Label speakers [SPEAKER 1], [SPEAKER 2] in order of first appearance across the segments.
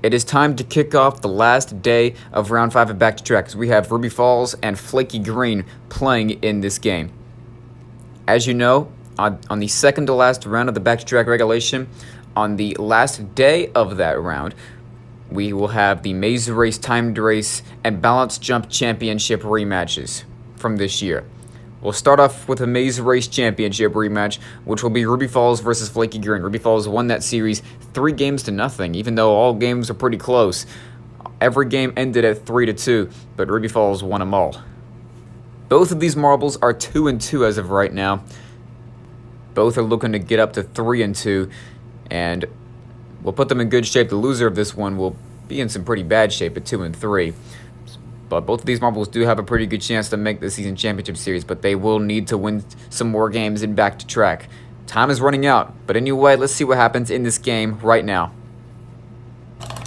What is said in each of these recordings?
[SPEAKER 1] it is time to kick off the last day of Round 5 of Back to Track, as we have Ruby Falls and Flaky Green playing in this game. As you know, on the second to last round of the Back to Track regulation, on the last day of that round, we will have the Maze Race, Timed Race, and Balance Jump Championship rematches from this year. We'll start off with a Maze Race Championship rematch, which will be Ruby Falls versus Flaky Green. Ruby Falls won that series 3-0, even though all games are pretty close. Every game ended at 3-2, but Ruby Falls won them all. Both of these marbles are 2-2 as of right now. Both are looking to get up to 3-2, and we'll put them in good shape. The loser of this one will be in some pretty bad shape at 2-3. But both of these marbles do have a pretty good chance to make the season championship series, but they will need to win some more games in Back to Track. Time is running out, but anyway, let's see what happens in this game right now.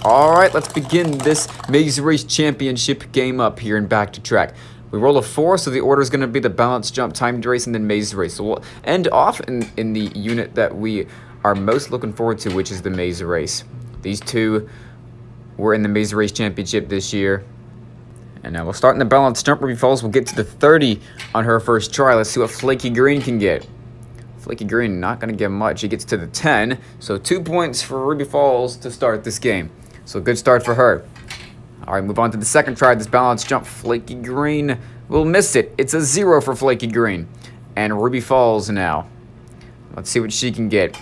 [SPEAKER 1] Alright, let's begin this Maze Race Championship game up here in Back to Track. We roll a 4, so the order is going to be the Balance Jump, Timed Race, and then Maze Race. So we'll end off in the unit that we are most looking forward to, which is the Maze Race. These two were in the Maze Race Championship this year. And now we'll start in the Balance Jump. Ruby Falls will get to the 30 on her first try. Let's see what Flaky Green can get. Flaky Green not going to get much. He gets to the 10. So 2 points for Ruby Falls to start this game. So good start for her. All right, move on to the second try. This Balance Jump. Flaky Green will miss it. It's a 0 for Flaky Green. And Ruby Falls now. Let's see what she can get.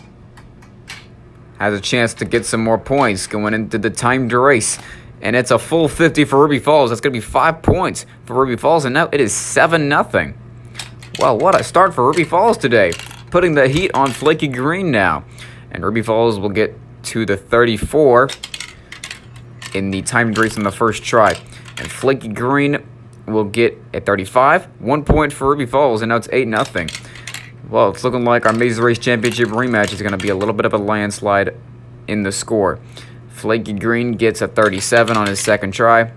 [SPEAKER 1] Has a chance to get some more points going into the timed race. And it's a full 50 for Ruby Falls. That's going to be 5 points for Ruby Falls. And now it is 7-0. Well, what a start for Ruby Falls today. Putting the heat on Flaky Green now. And Ruby Falls will get to the 34 in the timed race on the first try. And Flaky Green will get a 35. 1 point for Ruby Falls. And now it's 8-0. Well, it's looking like our Maze Race Championship rematch is going to be a little bit of a landslide in the score. Flaky Green gets a 37 on his second try.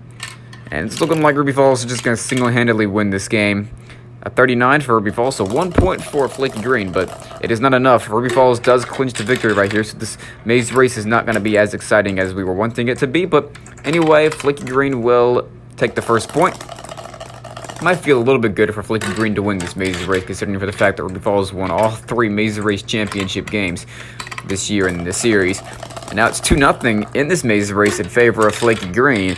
[SPEAKER 1] And it's looking like Ruby Falls is just going to single-handedly win this game. A 39 for Ruby Falls, so 1 point for Flaky Green, but it is not enough. Ruby Falls does clinch the victory right here, so this Maze Race is not going to be as exciting as we were wanting it to be. But anyway, Flaky Green will take the first point. Might feel a little bit good for Flaky Green to win this Maze Race, considering for the fact that Ruby Falls won all 3 Maze Race Championship games this year in the series. And now it's 2-0 in this Maze Race in favor of Flaky Green.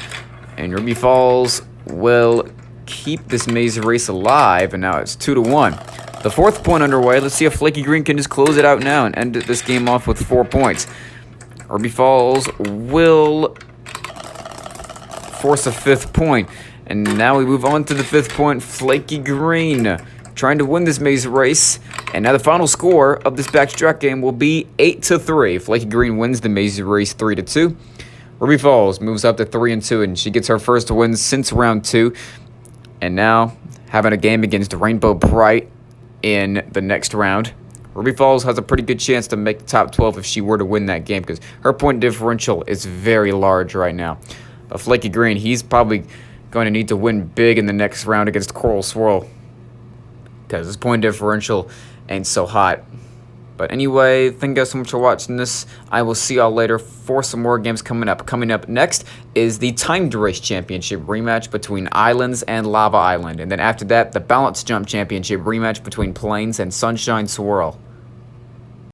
[SPEAKER 1] And Ruby Falls will keep this Maze Race alive, and now it's 2-1. The fourth point underway. Let's see if Flaky Green can just close it out now and end this game off with 4 points. Ruby Falls will force a 5th point. And now we move on to the 5th point. Flaky Green trying to win this Maze Race. And now the final score of this Back to Track game will be 8-3. Flaky Green wins the Maze Race 3-2. Ruby Falls moves up to 3-2, and she gets her first win since round 2. And now having a game against Rainbow Bright in the next round. Ruby Falls has a pretty good chance to make the top 12 if she were to win that game, because her point differential is very large right now. But Flaky Green, he's probably going to need to win big in the next round against Coral Swirl, because his point differential ain't so hot. But anyway, thank you guys so much for watching this. I will see y'all later for some more games coming up. Coming up next is the Timed Race Championship rematch between Islands and Lava Island. And then after that, the Balance Jump Championship rematch between Plains and Sunshine Swirl.